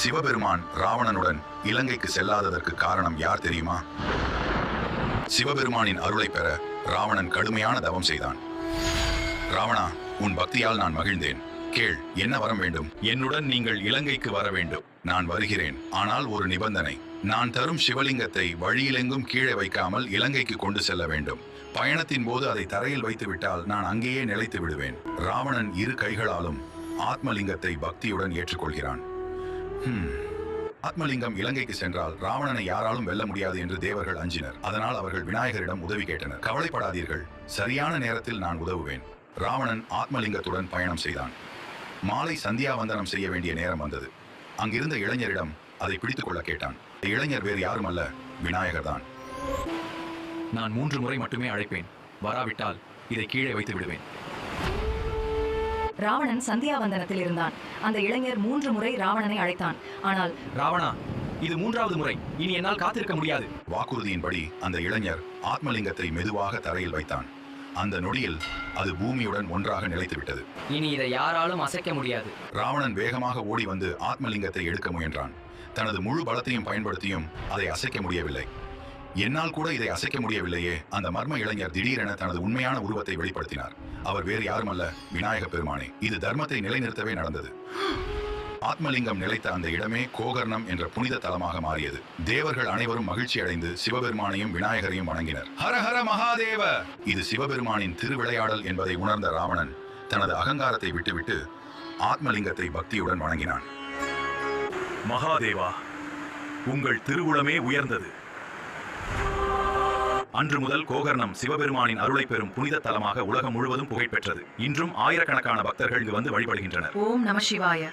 சிவபெருமான் ராவணனுடன் இலங்கைக்கு செல்லாததற்கு காரணம் யார் தெரியுமா? சிவபெருமானின் அருளை பெற ராவணன் கடுமையான தவம் செய்தான். ராவணா, உன் பக்தியால் நான் மகிழ்ந்தேன். கேள், என்ன வரம் வேண்டும்? என்னுடன் நீங்கள் இலங்கைக்கு வர வேண்டும். நான் வருகிறேன், ஆனால் ஒரு நிபந்தனை. நான் தரும் சிவலிங்கத்தை வழியிலெங்கும் கீழே வைக்காமல் இலங்கைக்கு கொண்டு செல்ல வேண்டும். பயணத்தின் போது அதை தரையில் வைத்து விட்டால் நான் அங்கேயே நிலைத்து விடுவேன். ராவணன் இரு கைகளாலும் ஆத்மலிங்கத்தை பக்தியுடன் ஏற்றுக்கொள்கிறான். ஆத்மலிங்கம் இலங்கைக்கு சென்றால் ராவணனை யாராலும் வெல்ல முடியாது என்று தேவர்கள் அஞ்சினர். அதனால் அவர்கள் விநாயகரிடம் உதவி கேட்டனர். கவலைப்படாதீர்கள், சரியான நேரத்தில் நான் உதவுவேன். ராவணன் ஆத்மலிங்கத்துடன் பயணம் செய்தான். மாலை சந்தியாவந்தனம் செய்ய வேண்டிய நேரம் வந்தது. அங்கிருந்த இளைஞரிடம் அதை பிடித்துக் கொள்ள கேட்டான். இளைஞர் வேறு யாரும் அல்ல, விநாயகர் தான். நான் 3 முறை மட்டுமே அழைப்பேன். வராவிட்டால் இதை கீழே வைத்து விடுவேன். ராவணன் சந்தியாவந்தனத்தில் இருந்தான். அந்த இளைஞர் 3 முறை ராவணனை அழைத்தான். ஆனால் ராவணா, இது 3வது முறை. இனி என்னால் காத்திருக்க முடியாது. வாக்குறுதியின்படி அந்த இளைஞர் ஆத்மலிங்கத்தை மெதுவாக தரையில் வைத்தான். அந்த நொடியில் அது பூமியுடன் ஒன்றாக நிலைத்துவிட்டது. இனி இதை யாராலும் அசைக்க முடியாது. ராவணன் வேகமாக ஓடி வந்து ஆத்மலிங்கத்தை எடுக்க முயன்றான். தனது முழு பலத்தையும் பயன்படுத்தியும் அதை அசைக்க முடியவில்லை. என்னால் கூட இதை அசைக்க முடியவில்லையே. அந்த மர்ம இளைஞர் திடீரென தனது உண்மையான உருவத்தை வெளிப்படுத்தினார். அவர் வேறு யாருமல்ல, விநாயக பெருமானே. இது தர்மத்தை நிலைநிறுத்தவே நடந்தது. ஆத்மலிங்கம் நிலைத்த அந்த இடமே கோகர்ணம் என்ற புனித தலமாக மாறியது. தேவர்கள் அனைவரும் மகிழ்ச்சி அடைந்து சிவபெருமானையும் விநாயகரையும் வணங்கினர். ஹர ஹர மகாதேவ! இது சிவபெருமானின் திருவிளையாடல் என்பதை உணர்ந்த ராவணன் தனது அகங்காரத்தை விட்டுவிட்டு ஆத்மலிங்கத்தை பக்தியுடன் வணங்கினான். மகாதேவா, உங்கள் திருவுளமே உயர்ந்தது. அன்று முதல் கோகர்ணம் சிவபெருமானின் அருளை பெறும் புனித தலமாக உலகம் முழுவதும் புகழ்பெற்றது. இன்றும் ஆயிரக்கணக்கான பக்தர்கள் இங்கு வந்து வழிபடுகின்றனர். ஓம் நம சிவாய.